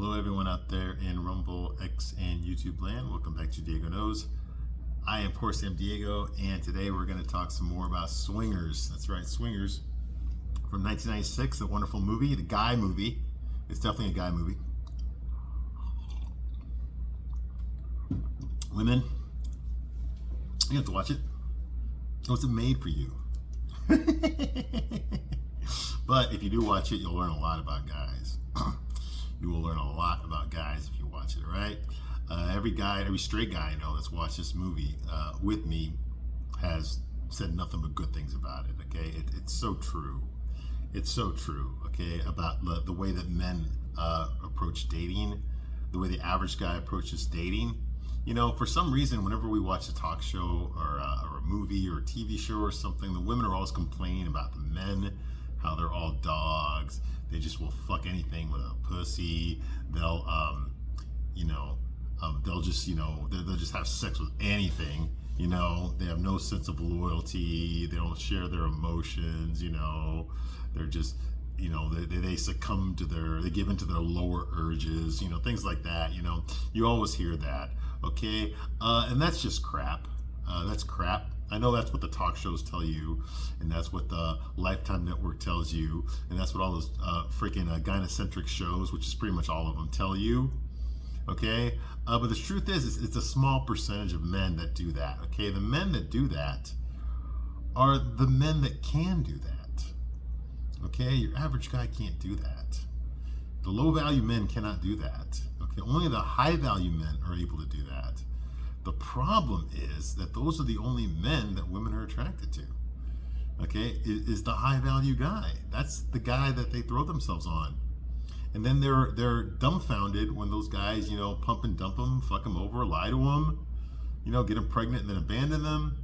Hello, everyone out there in Rumble, X, and YouTube land. Welcome back to Diego Knows. I, of course, am Diego, and today we're going to talk some more about Swingers. That's right, Swingers from 1996, a wonderful movie, the guy movie. It's definitely a guy movie. Women, you have to watch it. It wasn't made for you. But if you do watch it, you'll learn a lot about guys. You will learn a lot about guys if you watch it, right? Every straight guy I know that's watched this movie with me has said nothing but good things about it, okay? It's so true. It's so true, okay, about the way that men approach dating, the way the average guy approaches dating. You know, for some reason, whenever we watch a talk show or a movie or a TV show or something, the women are always complaining about the men, how they're all dogs. They just will fuck anything with a pussy. They'll, they'll just have sex with anything. You know, they have no sense of loyalty. They don't share their emotions. You know, they're just, they succumb to they give into their lower urges. You know, things like that. You know, you always hear that. Okay, and that's just crap. That's crap. I know that's what the talk shows tell you, and that's what the Lifetime Network tells you, and that's what all those freaking gynocentric shows, which is pretty much all of them, tell you. Okay, but the truth is, it's a small percentage of men that do that. Okay, the men that do that are the men that can do that. Okay, your average guy can't do that. The low-value men cannot do that. Okay, only the high-value men are able to do that. The problem is that those are the only men that women are attracted to. Okay, is the high-value guy. That's the guy that they throw themselves on. And then they're dumbfounded when those guys, pump and dump them, fuck them over, lie to them, get them pregnant and then abandon them,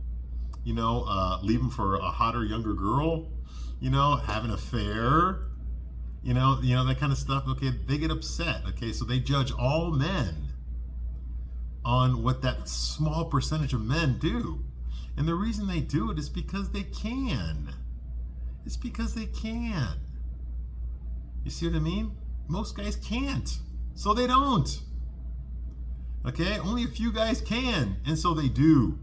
leave them for a hotter, younger girl, have an affair, that kind of stuff. Okay, they get upset. Okay, so they judge all men on what that small percentage of men do. And the reason they do it is because they can. It's because they can. You see what I mean? Most guys can't, so they don't. Okay, only a few guys can, and so they do.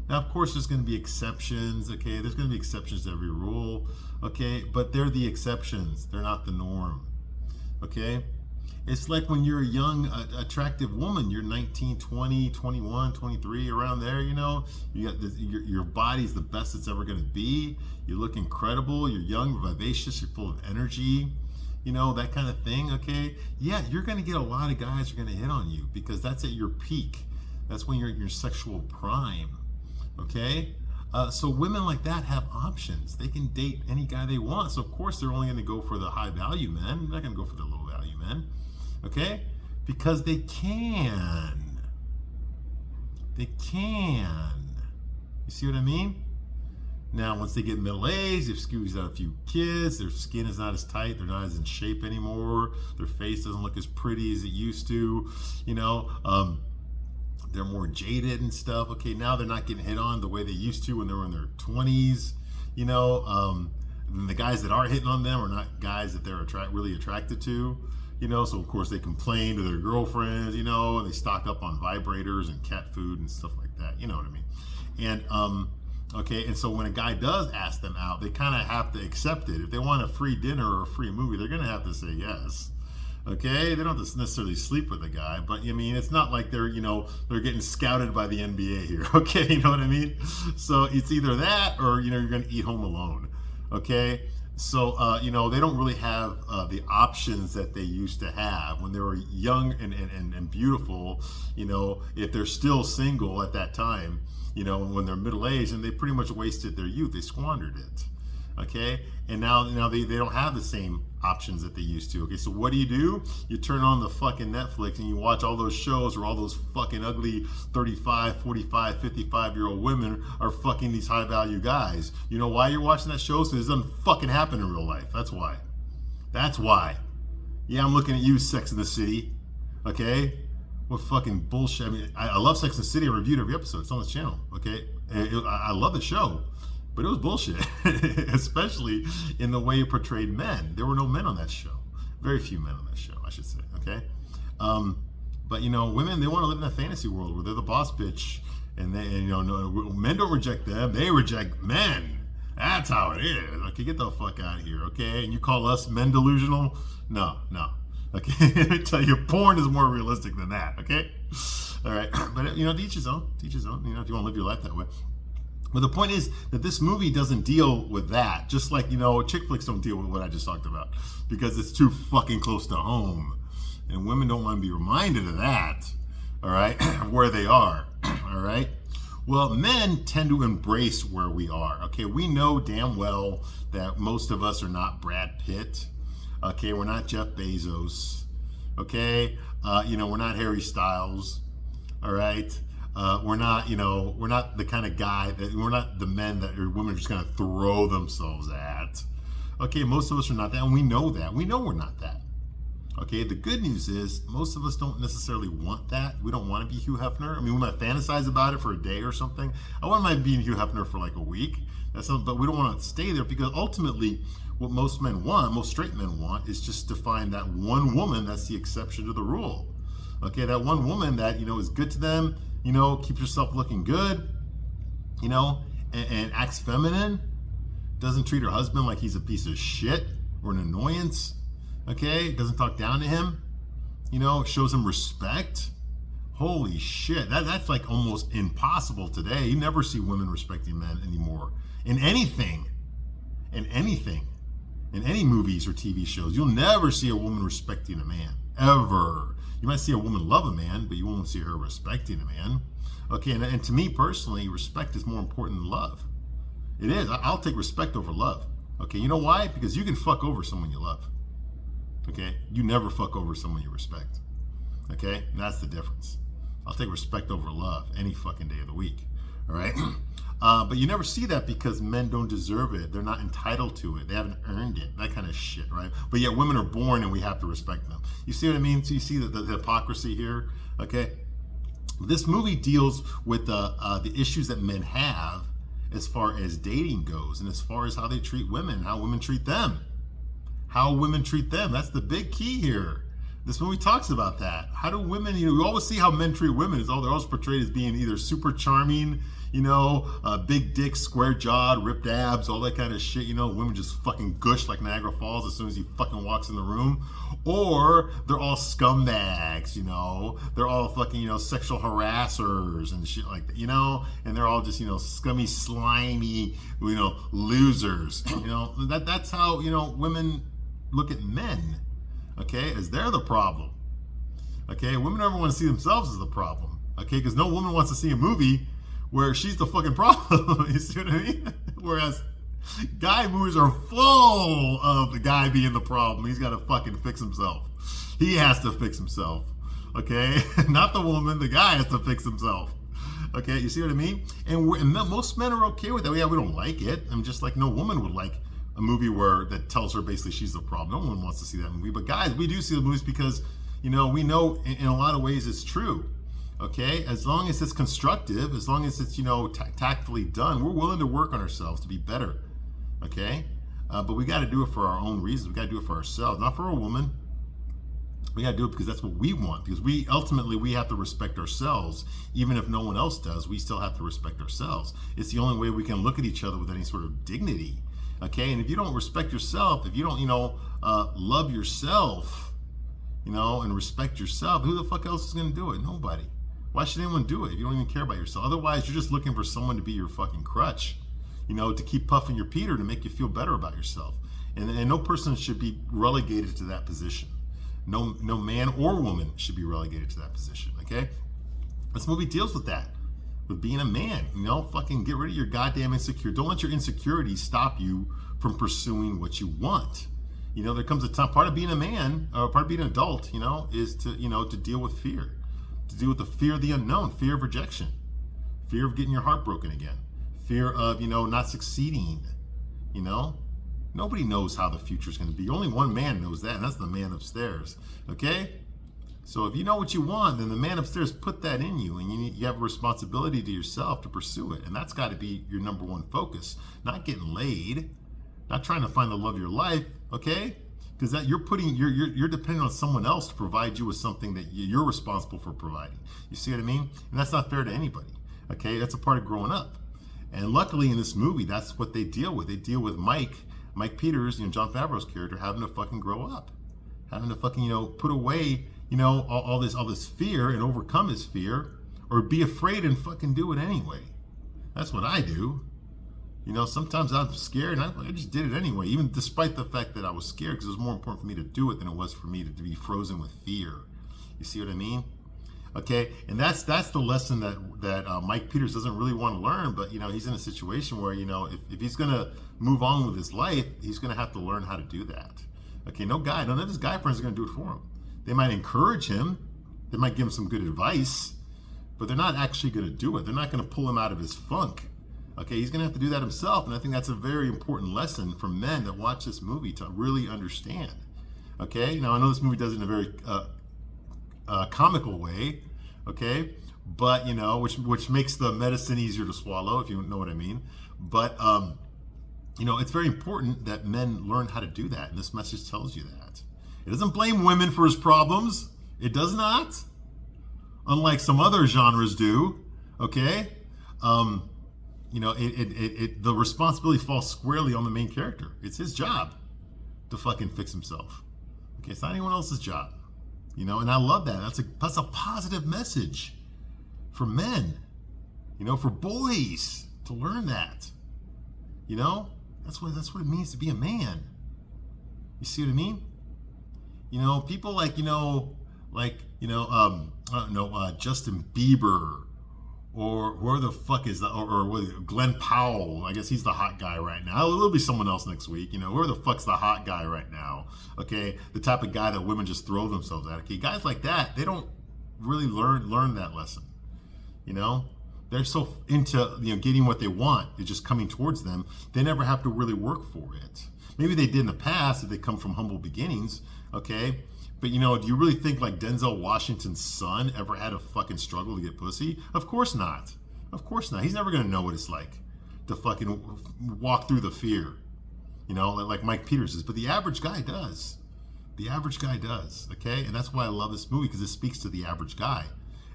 Now, of course, there's going to be exceptions, okay? There's going to be exceptions to every rule, okay? But they're the exceptions. They're not the norm, okay? It's like when you're a young, attractive woman, you're 19, 20, 21, 23, around there, you got this, your body's the best it's ever going to be. You look incredible. You're young, vivacious, you're full of energy, that kind of thing, okay? Yeah, you're going to get a lot of guys who are going to hit on you because that's at your peak. That's when you're at your sexual prime, okay? So women like that have options. They can date any guy they want. So, of course, they're only going to go for the high-value men. They're not going to go for the low-value men. Okay? Because they can. They can. You see what I mean? Now, once they get middle-aged, they've squeezed out a few kids, their skin is not as tight, they're not as in shape anymore, their face doesn't look as pretty as it used to, they're more jaded and stuff. Okay, now they're not getting hit on the way they used to when they were in their 20s, and the guys that are hitting on them are not guys that they're really attracted to. So of course they complain to their girlfriends, and they stock up on vibrators and cat food and stuff like that. You know what I mean? And okay, and so when a guy does ask them out, they kind of have to accept it. If they want a free dinner or a free movie, they're gonna have to say yes. Okay, they don't have to necessarily sleep with the guy, but I mean, it's not like they're getting scouted by the NBA here. Okay, you know what I mean? So it's either that or you're gonna eat home alone. Okay. So, they don't really have the options that they used to have when they were young and beautiful, if they're still single at that time, when they're middle-aged, and they pretty much wasted their youth. They squandered it, okay? And now they don't have the same options that they used to, okay? So what do? You turn on the fucking Netflix and you watch all those shows where all those fucking ugly 35, 45, 55-year-old women are fucking these high-value guys. You know why you're watching that show? So it doesn't fucking happen in real life. That's why. That's why. Yeah, I'm looking at you, Sex and the City, okay? What fucking bullshit. I mean, I love Sex and the City. I reviewed every episode. It's on this channel, okay? I love the show. But it was bullshit, especially in the way it portrayed men. There were no men on that show. Very few men on that show, I should say, okay? But women, they want to live in a fantasy world where they're the boss bitch, and no, men don't reject them; they reject men. That's how it is. Okay, get the fuck out of here. Okay, and you call us men delusional? No. Okay, let me tell you, porn is more realistic than that. Okay, all right, but to each his own. To each his own. If you want to live your life that way. But the point is that this movie doesn't deal with that. Just like, chick flicks don't deal with what I just talked about because it's too fucking close to home. And women don't want to be reminded of that, all right, where they are, all right? Well, men tend to embrace where we are, okay? We know damn well that most of us are not Brad Pitt, okay? We're not Jeff Bezos, okay? We're not Harry Styles, all right? We're not the kind of guy we're not the men that women are just going to throw themselves at. Okay, most of us are not that, and we know that. We know we're not that. Okay, the good news is most of us don't necessarily want that. We don't want to be Hugh Hefner. I mean, we might fantasize about it for a day or something. I wouldn't mind being Hugh Hefner for like a week. But we don't want to stay there because ultimately what most straight men want is just to find that one woman that's the exception to the rule. Okay, that one woman that, is good to them, keeps herself looking good, and acts feminine, doesn't treat her husband like he's a piece of shit or an annoyance, okay, doesn't talk down to him, shows him respect. Holy shit, that's like almost impossible today. You never see women respecting men anymore. In anything, in any movies or TV shows, you'll never see a woman respecting a man, ever. You might see a woman love a man, but you won't see her respecting a man. Okay, and to me personally, respect is more important than love. It is. I'll take respect over love. Okay, you know why? Because you can fuck over someone you love. Okay, you never fuck over someone you respect. Okay, and that's the difference. I'll take respect over love any fucking day of the week. All right, but you never see that because men don't deserve it. They're not entitled to it. They haven't earned it. That kind of shit, right? But yet women are born and we have to respect them. You see what I mean? So you see the hypocrisy here. Okay, this movie deals with the issues that men have as far as dating goes, and as far as how they treat women, and how women treat them. How women treat them. That's the big key here. This movie talks about that. How do women, we always see how men treat women. They're always portrayed as being either super charming, big dick, square jawed, ripped abs, all that kind of shit. Women just fucking gush like Niagara Falls as soon as he fucking walks in the room. Or they're all scumbags, they're all fucking, sexual harassers and shit like that, and they're all just, scummy, slimy, losers. That's how, women look at men. Okay, as they're the problem. Okay, women never want to see themselves as the problem. Okay, because no woman wants to see a movie where she's the fucking problem. You see what I mean? Whereas guy movies are full of the guy being the problem. He's got to fucking fix himself. He has to fix himself. Okay, not the woman. The guy has to fix himself. Okay, you see what I mean? And most men are okay with that. Yeah, we don't like it. I'm just like no woman would like a movie that tells her basically she's the problem. No one wants to see that movie. But guys, we do see the movies because, we know in a lot of ways it's true. Okay? As long as it's constructive, as long as it's, tactfully done, we're willing to work on ourselves to be better. Okay? But we got to do it for our own reasons. We got to do it for ourselves, not for a woman. We got to do it because that's what we want. Because we have to respect ourselves. Even if no one else does, we still have to respect ourselves. It's the only way we can look at each other with any sort of dignity. Okay, and if you don't respect yourself, if you don't, love yourself, and respect yourself, who the fuck else is going to do it? Nobody. Why should anyone do it if you don't even care about yourself? Otherwise, you're just looking for someone to be your fucking crutch, to keep puffing your Peter to make you feel better about yourself. And no person should be relegated to that position. No man or woman should be relegated to that position, okay? This movie deals with that. With being a man, fucking get rid of your goddamn insecurity. Don't let your insecurities stop you from pursuing what you want. There comes a time, part of being a man, or part of being an adult, is to deal with fear. To deal with the fear of the unknown, fear of rejection, fear of getting your heart broken again, fear of, not succeeding, Nobody knows how the future is going to be. Only one man knows that, and that's the man upstairs, okay? So if you know what you want, then the man upstairs put that in you, and you have a responsibility to yourself to pursue it. And that's got to be your number one focus. Not getting laid, not trying to find the love of your life, okay? because that you're dependent on someone else to provide you with something that you're responsible for providing. You see what I mean? And that's not fair to anybody. Okay, that's a part of growing up. And luckily in this movie, that's what they deal with. They deal with Mike Peters, Jon Favreau's character, having to fucking grow up, having to fucking put away all this fear and overcome his fear, or be afraid and fucking do it anyway. That's what I do. Sometimes I'm scared and I just did it anyway, even despite the fact that I was scared, because it was more important for me to do it than it was for me to be frozen with fear. You see what I mean? Okay, and that's the lesson that Mike Peters doesn't really want to learn, but he's in a situation where if he's gonna move on with his life, he's gonna have to learn how to do that. Okay, none of his guy friends are gonna do it for him. They might encourage him, they might give him some good advice, but they're not actually gonna do it. They're not gonna pull him out of his funk. Okay, he's gonna have to do that himself, and I think that's a very important lesson for men that watch this movie to really understand. Okay, now I know this movie does it in a very comical way, okay, but which makes the medicine easier to swallow, if you know what I mean. But it's very important that men learn how to do that, and this message tells you that. It doesn't blame women for his problems. It does not, unlike some other genres do. Okay, the responsibility falls squarely on the main character. It's his job to fucking fix himself. Okay, it's not anyone else's job. And I love that. That's a positive message for men, for boys to learn that. That's what it means to be a man. You see what I mean? People like Justin Bieber, or whoever the fuck is that, or Glenn Powell. I guess he's the hot guy right now. There'll be someone else next week. Whoever the fuck's the hot guy right now. Okay, the type of guy that women just throw themselves at. Okay, guys like that, they don't really learn that lesson. They're so into getting what they want. It's just coming towards them. They never have to really work for it. Maybe they did in the past if they come from humble beginnings. Okay. But do you really think like Denzel Washington's son ever had a fucking struggle to get pussy? Of course not. Of course not. He's never gonna know what it's like to fucking walk through the fear, like Mike Peters is. But the average guy does. The average guy does. Okay, and that's why I love this movie, because it speaks to the average guy.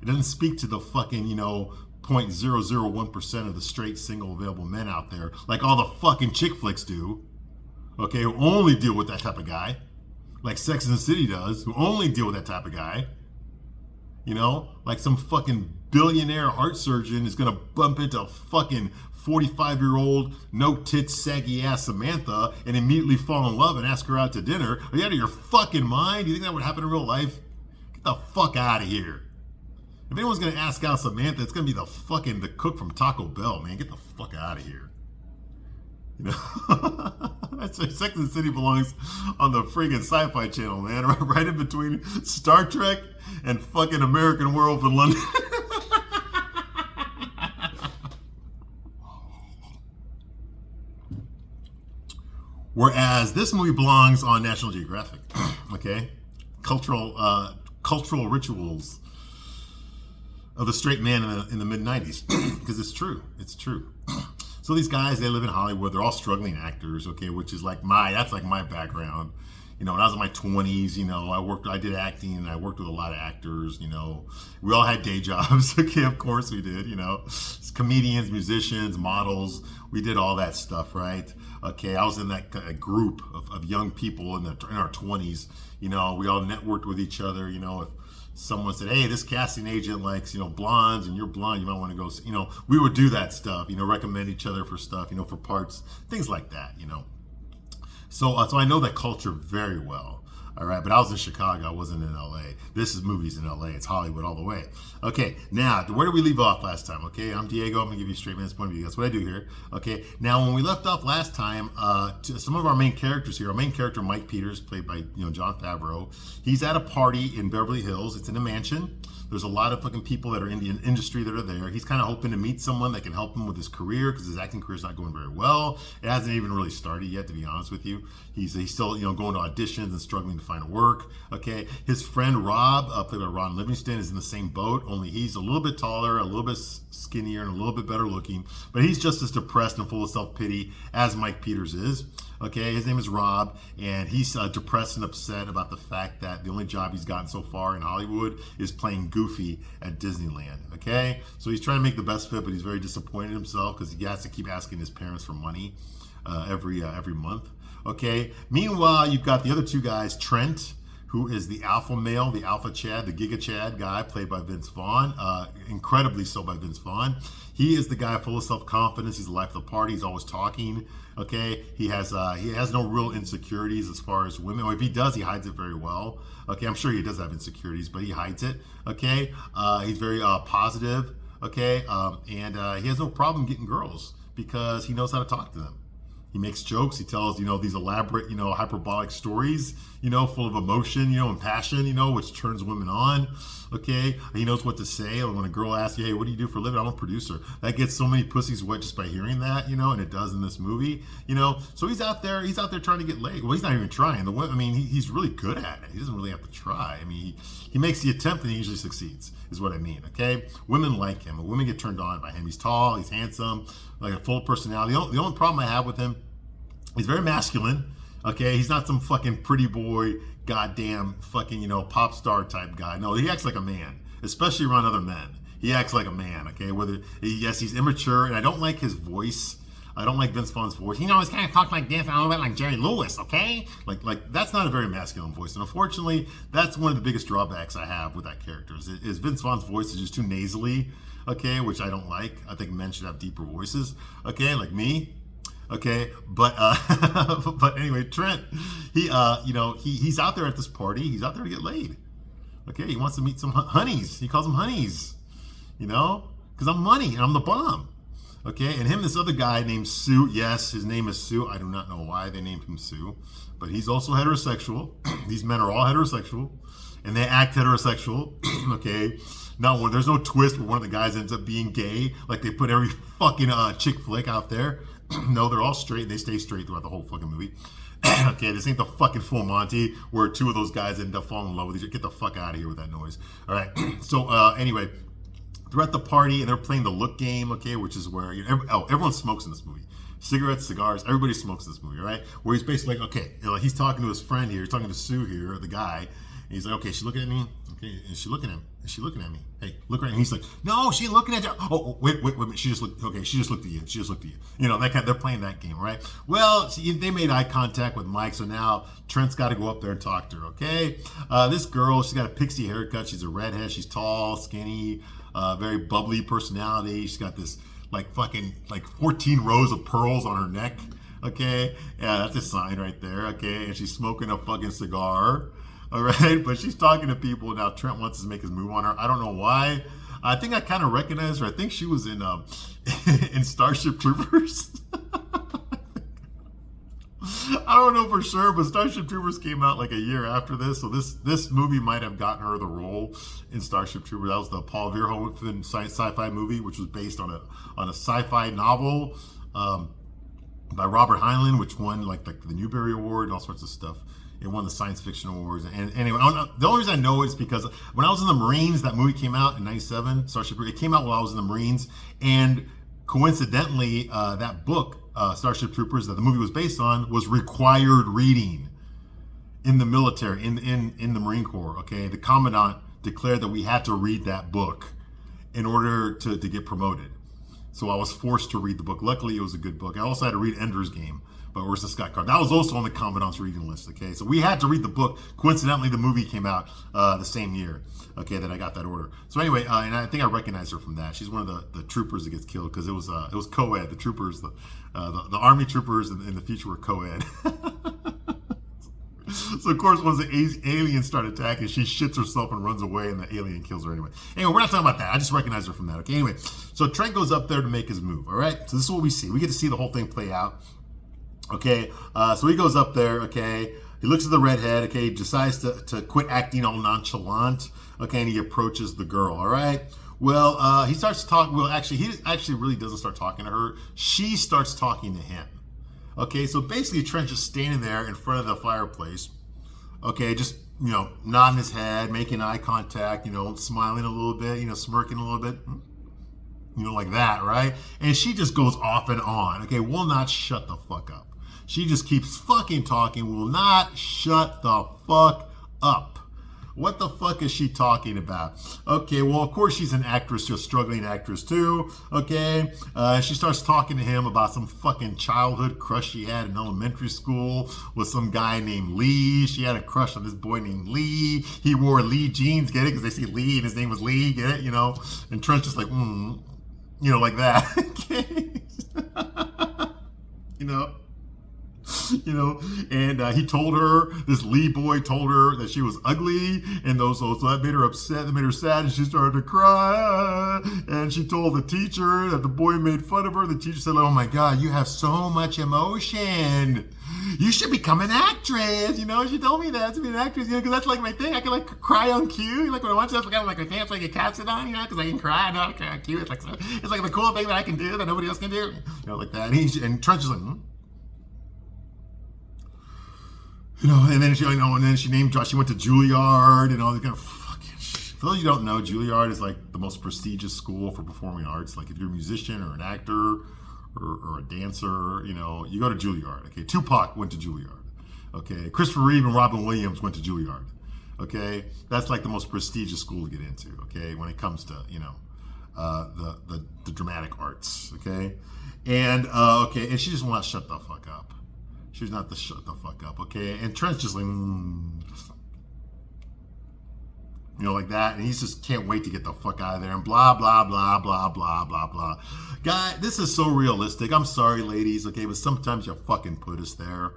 It doesn't speak to the fucking 0.001% of the straight single available men out there, like all the fucking chick flicks do. Okay, who only deal with that type of guy. Like Sex and the City does, who only deal with that type of guy. Like some fucking billionaire heart surgeon is gonna bump into a fucking 45-year-old, no tits, saggy ass Samantha and immediately fall in love and ask her out to dinner. Are you out of your fucking mind? Do you think that would happen in real life? Get the fuck out of here. If anyone's gonna ask out Samantha, it's gonna be the cook from Taco Bell, man. Get the fuck out of here. That's why Sex and the City belongs on the friggin' Sci-Fi Channel, man. Right in between Star Trek and fucking American Werewolf in London. Whereas this movie belongs on National Geographic. Okay, cultural rituals of the straight man in the mid-90s, because it's true. It's true. So these guys, they live in Hollywood. They're all struggling actors, okay, which is that's my background. When I was in my 20s, I did acting, and I worked with a lot of actors. We all had day jobs. Okay, of course we did. Comedians, musicians, models. We did all that stuff, right? Okay, I was in that group of young people in our 20s. We all networked with each other. If someone said, hey, this casting agent likes, blondes and you're blonde, you might want to go, we would do that stuff, recommend each other for stuff, for parts, things like that, So I know that culture very well. All right, but I was in Chicago. I wasn't in LA. This is movies in LA. It's Hollywood all the way. Okay, now, where did we leave off last time? Okay, I'm Diego. I'm going to give you a straight man's point of view. That's what I do here. Okay, now when we left off last time, some of our main characters here, our main character, Mike Peters, played by Jon Favreau, he's at a party in Beverly Hills. It's in a mansion. There's a lot of fucking people that are in the industry that are there. He's kind of hoping to meet someone that can help him with his career, because his acting career is not going very well. It hasn't even really started yet, to be honest with you. He's still going to auditions and struggling to find work. Okay, his friend Rob, played by Ron Livingston, is in the same boat, only he's a little bit taller, a little bit skinnier, and a little bit better looking, but he's just as depressed and full of self-pity as Mike Peters is. Okay, his name is Rob, and he's depressed and upset about the fact that the only job he's gotten so far in Hollywood is playing Goofy at Disneyland. Okay, so he's trying to make the best of it, but he's very disappointed in himself because he has to keep asking his parents for money every month. Okay, meanwhile, you've got the other two guys, Trent, who is the alpha male, the alpha Chad, the Giga Chad guy, played by Vince Vaughn, incredibly so by Vince Vaughn. He is the guy full of self-confidence. He's the life of the party. He's always talking. Okay, he has no real insecurities as far as women. Or if he does, he hides it very well. Okay, I'm sure he does have insecurities, but he hides it. Okay, he's very positive. Okay, and he has no problem getting girls because he knows how to talk to them. He makes jokes. He tells, these elaborate, hyperbolic stories, full of emotion, and passion, which turns women on. Okay. He knows what to say. When a girl asks you, hey, what do you do for a living? I'm a producer. That gets so many pussies wet just by hearing that, and it does in this movie, So he's out there trying to get laid. Well, he's not even trying. He's really good at it. He doesn't really have to try. He makes the attempt and he usually succeeds, is what I mean. Okay. Women like him. Women get turned on by him. He's tall. He's handsome. Like a full personality. The only problem I have with him, he's very masculine. Okay, he's not some fucking pretty boy, goddamn fucking, pop star type guy. No, he acts like a man, especially around other men. He acts like a man, okay? Yes, he's immature, and I don't like his voice. I don't like Vince Vaughn's voice. He's kind of talks like this, and a little bit like Jerry Lewis, okay? Like that's not a very masculine voice, and unfortunately, that's one of the biggest drawbacks I have with that character. Is Vince Vaughn's voice is just too nasally, okay? Which I don't like. I think men should have deeper voices, okay? Like me. Okay, but anyway, Trent, he's out there at this party. He's out there to get laid. Okay, he wants to meet some honeys. He calls them honeys, because I'm money and I'm the bomb. Okay, and this other guy named Sue. Yes, his name is Sue. I do not know why they named him Sue, but he's also heterosexual. These men are all heterosexual, and they act heterosexual. Okay. Now, there's no twist where one of the guys ends up being gay, like they put every fucking chick flick out there. No, they're all straight. They stay straight throughout the whole fucking movie. Okay, this ain't the fucking Full Monty where two of those guys end up falling in love with each other. Get the fuck out of here with that noise. All right. So anyway, they're at the party and they're playing the look game. Okay, which is where everyone smokes in this movie. Cigarettes, cigars, everybody smokes in this movie. All right, where he's basically like, okay, he's talking to his friend here. He's talking to Sue here, the guy. And he's like, okay, she's looking at me. Okay, is she looking at him? Is she looking at me? Hey, look right. And he's like, no, she ain't looking at you. Oh, wait. She just looked. Okay, she just looked at you. She just looked at you. That kind. They're playing that game, right? Well, they made eye contact with Mike, so now Trent's got to go up there and talk to her. Okay, this girl, she's got a pixie haircut. She's a redhead. She's tall, skinny, very bubbly personality. She's got this like 14 rows of pearls on her neck. Okay, yeah, that's a sign right there. Okay, and she's smoking a fucking cigar. All right, but she's talking to people now. Trent wants to make his move on her. I don't know why. I think I kind of recognize her. I think she was in in Starship Troopers. I don't know for sure, but Starship Troopers came out like a year after this, so this movie might have gotten her the role in Starship Troopers. That was the Paul Verhoeven sci-fi movie, which was based on a sci-fi novel by Robert Heinlein, which won like the Newbery Award and all sorts of stuff. It won the science fiction awards. And anyway, the only reason I know is because when I was in the Marines, that movie came out in '97. Starship. It came out while I was in the Marines, and coincidentally, that book, Starship Troopers, that the movie was based on, was required reading in the military, in the Marine Corps. Okay, the commandant declared that we had to read that book in order to get promoted. So I was forced to read the book. Luckily, it was a good book. I also had to read Ender's Game by Orson Scott Card. That was also on the commandant's reading list. Okay, so we had to read the book. Coincidentally, the movie came out the same year. Okay, that I got that order. So anyway, and I think I recognize her from that. She's one of the troopers that gets killed because it was co-ed. The troopers, the army troopers in the future were co-ed. So of course, once the aliens start attacking, she shits herself and runs away, and the alien kills her anyway. Anyway, we're not talking about that. I just recognize her from that. Okay, anyway, so Trent goes up there to make his move. All right, so this is what we see. We get to see the whole thing play out. Okay, so he goes up there. Okay, he looks at the redhead. Okay, he decides to quit acting all nonchalant. Okay, and he approaches the girl. All right. Well, he starts to talk. Well, actually, he actually really doesn't start talking to her. She starts talking to him. Okay, so basically Trent just standing there in front of the fireplace, Okay, just, nodding his head, making eye contact, smiling a little bit, smirking a little bit, like that, right? And she just goes off and on, okay, will not shut the fuck up. She just keeps fucking talking, will not shut the fuck up. What the fuck is she talking about? Okay, well, of course she's an actress, she's a struggling actress too, okay? She starts talking to him about some fucking childhood crush she had in elementary school with some guy named Lee. She had a crush on this boy named Lee. He wore Lee jeans, get it? Because they say Lee and his name was Lee, get it? And Trent's just like, like that, okay? And he told her, this Lee boy told her that she was ugly, and so that made her upset, that made her sad, and she started to cry, and she told the teacher that the boy made fun of her. The teacher said, oh my God, you have so much emotion. You should become an actress, she told me that, to be an actress, because that's like my thing. I can like cry on cue, like when I watch this, I can't like a cast it on, because I can cry, I know I can cry on cue. It's like the cool thing that I can do that nobody else can do, like that. And Trent's just like, and then she named Josh. She went to Juilliard and all that kind of fucking shit. For those of you who don't know, Juilliard is like the most prestigious school for performing arts. Like if you're a musician or an actor or a dancer, you go to Juilliard. Okay, Tupac went to Juilliard. Okay, Christopher Reeve and Robin Williams went to Juilliard. Okay, that's like the most prestigious school to get into. Okay, when it comes to the dramatic arts. Okay, and and she just will not shut the fuck up. She's not to shut the fuck up, okay? And Trent's just like, like that. And he's just can't wait to get the fuck out of there and blah, blah, blah, blah, blah, blah, blah. Guy, this is so realistic. I'm sorry, ladies, okay? But sometimes you fucking put us there.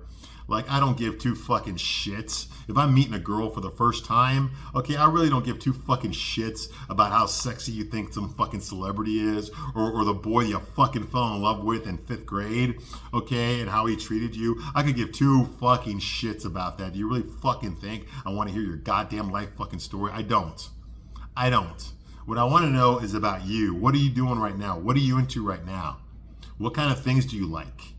Like, I don't give two fucking shits. If I'm meeting a girl for the first time, okay, I really don't give two fucking shits about how sexy you think some fucking celebrity is, or the boy you fucking fell in love with in 5th grade, okay, and how he treated you. I could give two fucking shits about that. Do you really fucking think I want to hear your goddamn life fucking story? I don't. What I want to know is about you. What are you doing right now? What are you into right now? What kind of things do you like?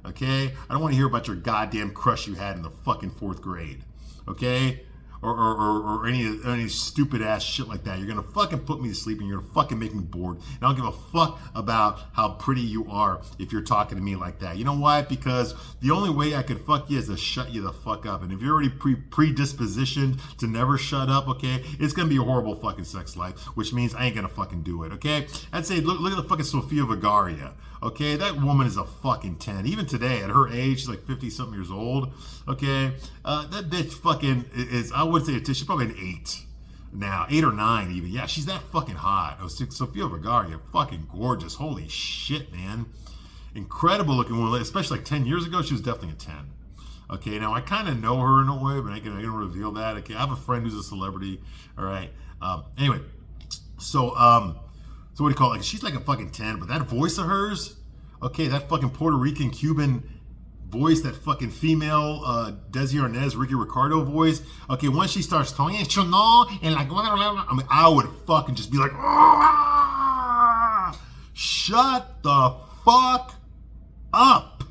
Okay? I don't want to hear about your goddamn crush you had in the fucking 4th grade. Okay? Or any stupid ass shit like that. You're gonna fucking put me to sleep and you're gonna fucking make me bored. And I don't give a fuck about how pretty you are if you're talking to me like that. You know why? Because the only way I could fuck you is to shut you the fuck up. And if you're already predispositioned to never shut up, okay, it's gonna be a horrible fucking sex life, which means I ain't gonna fucking do it, okay? I'd say look at the fucking Sofia Vergara. Okay, that woman is a fucking 10. Even today, at her age, she's like 50-something years old. Okay, that bitch fucking is, I would say, she's probably an 8 now. 8 or 9 even. Yeah, she's that fucking hot. Sofia Vergara, fucking gorgeous. Holy shit, man. Incredible looking woman. Especially like 10 years ago, she was definitely a 10. Okay, now I kind of know her in a way, but I can reveal that. Okay, I have a friend who's a celebrity. All right. Anyway, so what do you call it? Like, she's like a fucking 10, but that voice of hers, okay, that fucking Puerto Rican Cuban voice, that fucking female Desi Arnaz, Ricky Ricardo voice. Okay, once she starts talking, and like, I mean, I would fucking just be like, shut the fuck up.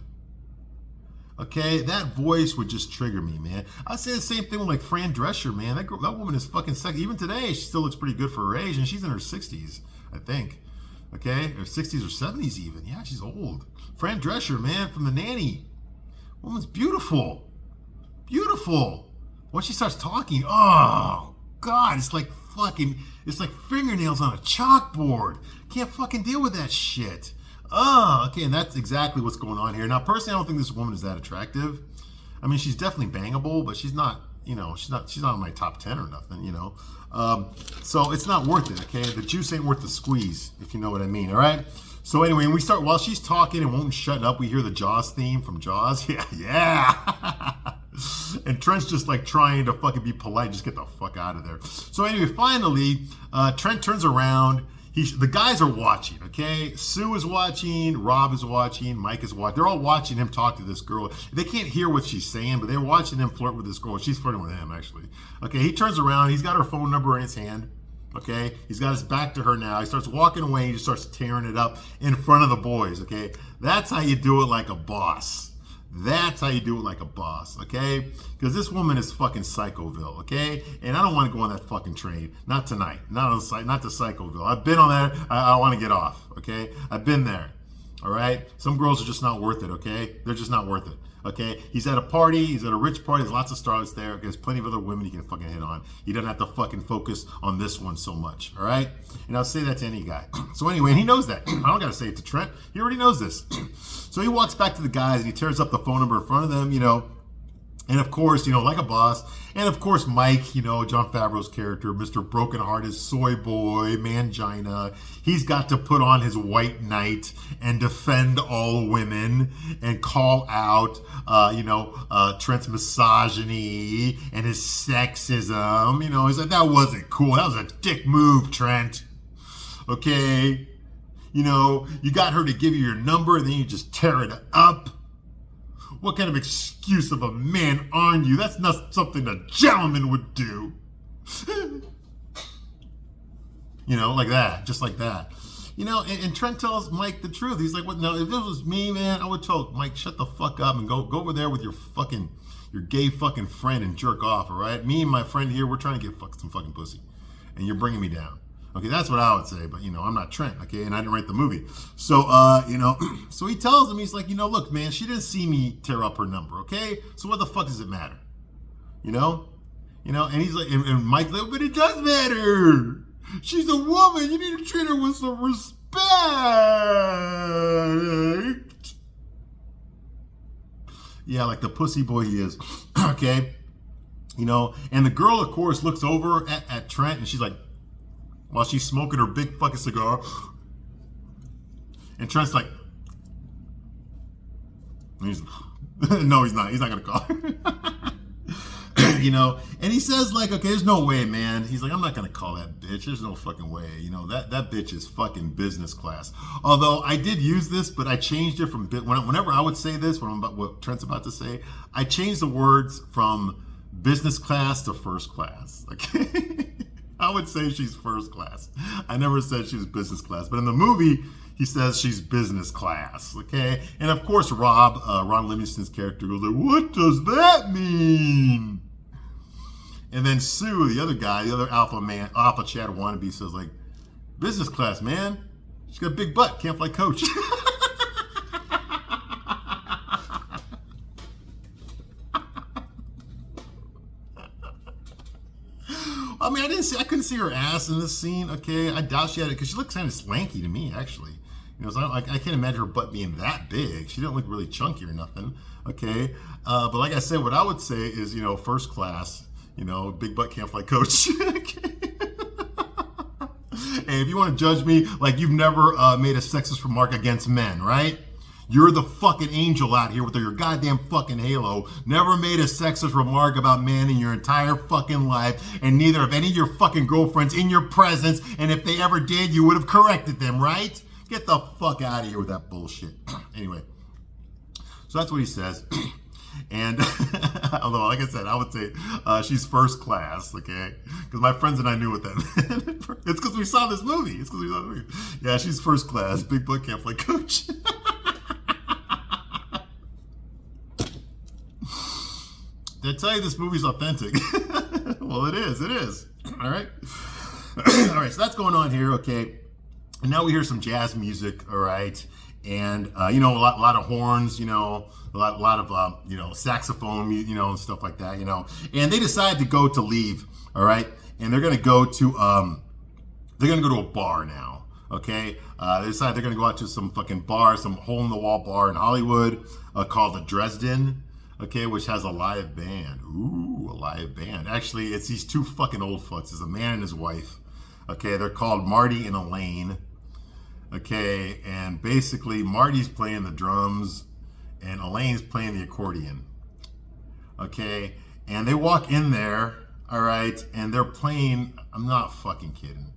Okay, that voice would just trigger me, man. I say the same thing with like Fran Drescher, man. That woman is fucking sexy. Even today, she still looks pretty good for her age, and she's in her 60s. I think. Okay? Or 60s or 70s even. Yeah, she's old. Fran Drescher, man, from The Nanny. Woman's beautiful. Beautiful. Once she starts talking, oh, God, it's like fingernails on a chalkboard. Can't fucking deal with that shit. Oh, okay, and that's exactly what's going on here. Now, personally, I don't think this woman is that attractive. I mean, she's definitely bangable, but she's not, she's not in my top 10 or nothing, So it's not worth it, okay? The juice ain't worth the squeeze, if you know what I mean, all right? So anyway, while she's talking and won't shut up, we hear the Jaws theme from Jaws. Yeah. And Trent's just like trying to fucking be polite, just get the fuck out of there. So anyway, finally, Trent turns around. The guys are watching, okay? Sue is watching, Rob is watching, Mike is watching. They're all watching him talk to this girl. They can't hear what she's saying, but they're watching him flirt with this girl. She's flirting with him, actually. Okay, he turns around. He's got her phone number in his hand, okay? He's got his back to her now. He starts walking away. He just starts tearing it up in front of the boys, okay? That's how you do it like a boss. That's how you do it like a boss, okay? Because this woman is fucking Psychoville, okay? And I don't want to go on that fucking train. Not tonight. Not to Psychoville. I've been on that. I want to get off, okay? I've been there, all right? Some girls are just not worth it, okay? They're just not worth it, okay? He's at a party. He's at a rich party. There's lots of starlets there. There's plenty of other women he can fucking hit on. He doesn't have to fucking focus on this one so much, all right? And I'll say that to any guy. So anyway, and he knows that. I don't got to say it to Trent. He already knows this. So he walks back to the guys and he tears up the phone number in front of them, and of course, like a boss. And of course, Mike, Jon Favreau's character, Mr. Brokenhearted Soy Boy, Mangina, he's got to put on his white knight and defend all women and call out, Trent's misogyny and his sexism. He's like, that wasn't cool. That was a dick move, Trent. Okay? You got her to give you your number and then you just tear it up. What kind of excuse of a man are you? That's not something a gentleman would do. Like that. Just like that. And Trent tells Mike the truth. He's like, "What? No, if it was me, man, I would tell Mike, shut the fuck up and go over there with your gay fucking friend and jerk off, all right? Me and my friend here, we're trying to get some fucking pussy. And you're bringing me down." Okay, that's what I would say, but I'm not Trent, okay, and I didn't write the movie. So, so he tells him, he's like, look, man, she didn't see me tear up her number, okay? So what the fuck does it matter? And he's like, and Mike's like, but it does matter. She's a woman. You need to treat her with some respect. Yeah, like the pussy boy he is, okay? And the girl, of course, looks over at Trent, and she's like, while she's smoking her big fucking cigar. And Trent's like, no, he's not. He's not going to call her. And he says, like, okay, there's no way, man. He's like, I'm not going to call that bitch. There's no fucking way. That bitch is fucking business class. Although I did use this, but I changed it from, whenever I would say this, what Trent's about to say, I changed the words from business class to first class. Okay? I would say she's first class. I never said she was business class. But in the movie, he says she's business class, okay? And of course, Ron Livingston's character goes like, what does that mean? And then Sue, the other guy, the other alpha Chad wannabe, says like, business class, man. She's got a big butt, can't fly coach. I mean, I couldn't see her ass in this scene, okay? I doubt she had it, because she looks kind of swanky to me, actually. So I can't imagine her butt being that big. She didn't look really chunky or nothing, okay? But like I said, what I would say is, first class, big butt can't fly coach. Okay? And if you want to judge me, like you've never made a sexist remark against men, right? You're the fucking angel out here with your goddamn fucking halo. Never made a sexist remark about men in your entire fucking life, and neither of any of your fucking girlfriends in your presence, and if they ever did, you would have corrected them, right? Get the fuck out of here with that bullshit. Anyway, so that's what he says. And although, like I said, I would say she's first class, okay? Because my friends and I knew what that meant. It's because we saw this movie. Yeah, she's first class. Big butt can't play coach. Did I tell you this movie's authentic? Well, it is. All right. All right. So that's going on here. Okay. And now we hear some jazz music. All right. And, a lot of horns, a lot of, saxophone, and stuff like that, and they decide to leave. All right. And they're going to go to a bar now. Okay. They decide they're going to go out to some fucking bar, some hole in the wall bar in Hollywood called the Dresden. Okay, which has a live band. Ooh, a live band. Actually, it's these two fucking old fucks. It's a man and his wife. Okay, they're called Marty and Elaine. Okay, and basically Marty's playing the drums and Elaine's playing the accordion. Okay, and they walk in there, all right, and they're playing, I'm not fucking kidding.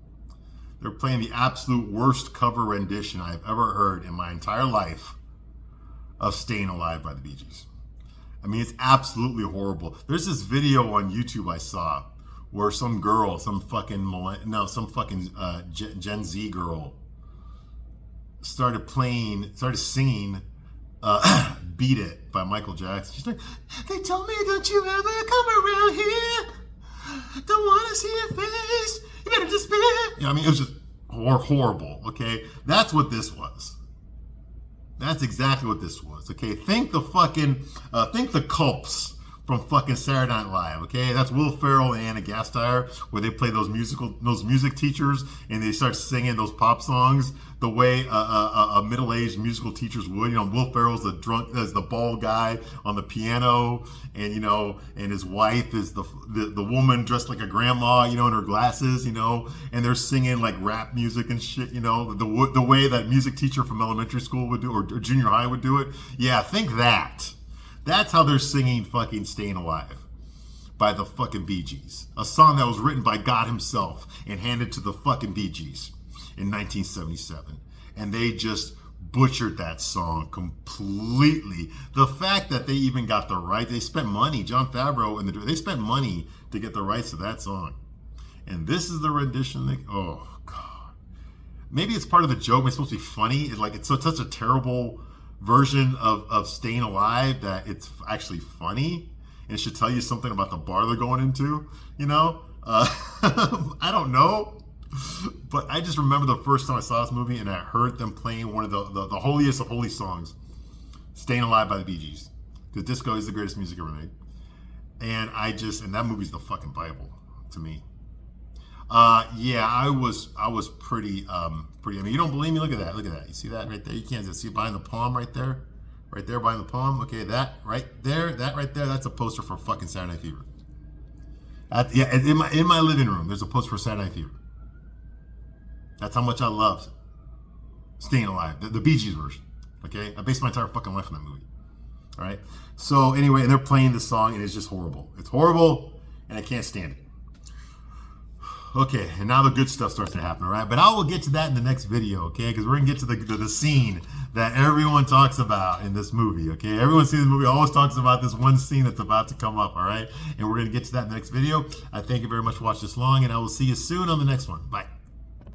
They're playing the absolute worst cover rendition I've ever heard in my entire life of Staying Alive by the Bee Gees. I mean, it's absolutely horrible. There's this video on YouTube I saw where some girl, some fucking Gen Z girl started singing Beat It by Michael Jackson. She's like, they told me, don't you ever come around here. Don't want to see your face. You better just spit it. You know, I mean, it was just horrible, okay? That's what this was. That's exactly what this was, okay? Think the Culps from fucking Saturday Night Live, okay? That's Will Ferrell and Anna Gasteyer, where they play those music teachers and they start singing those pop songs the way a middle-aged musical teachers would. You know, Will Ferrell's the bald guy on the piano, and you know, and his wife is the woman dressed like a grandma, you know, in her glasses, you know, and they're singing like rap music and shit, you know, the way that music teacher from elementary school would do, or junior high would do it. Yeah, think that. That's how they're singing fucking Staying Alive by the fucking Bee Gees. A song that was written by God himself and handed to the fucking Bee Gees in 1977. And they just butchered that song completely. The fact that they even got the right, they spent money, Jon Favreau and they spent money to get the rights to that song. And this is the rendition. Oh, God. Maybe it's part of the joke. It's supposed to be funny. It's such a terrible version of Staying Alive that it's actually funny, and it should tell you something about the bar they're going into, you know. I don't know, but I just remember the first time I saw this movie and I heard them playing one of the holiest of holy songs, Staying Alive by the Bee Gees, because disco is the greatest music ever made. And that movie's the fucking Bible to me. Yeah, I was pretty, I mean, you don't believe me? Look at that. You see that right there? You can't see it behind the palm right there behind the palm. Okay, that right there, that's a poster for fucking Saturday Night Fever. Yeah, in my living room, there's a poster for Saturday Night Fever. That's how much I love Staying Alive, the Bee Gees version. Okay, I based my entire fucking life on that movie. All right. So anyway, and they're playing this song, and it's just horrible. It's horrible, and I can't stand it. Okay, and now the good stuff starts to happen, all right? But I will get to that in the next video, okay? Because we're going to get to the scene that everyone talks about in this movie, okay? Everyone sees the movie always talks about this one scene that's about to come up, all right? And we're going to get to that in the next video. I thank you very much for watching this long, and I will see you soon on the next one. Bye.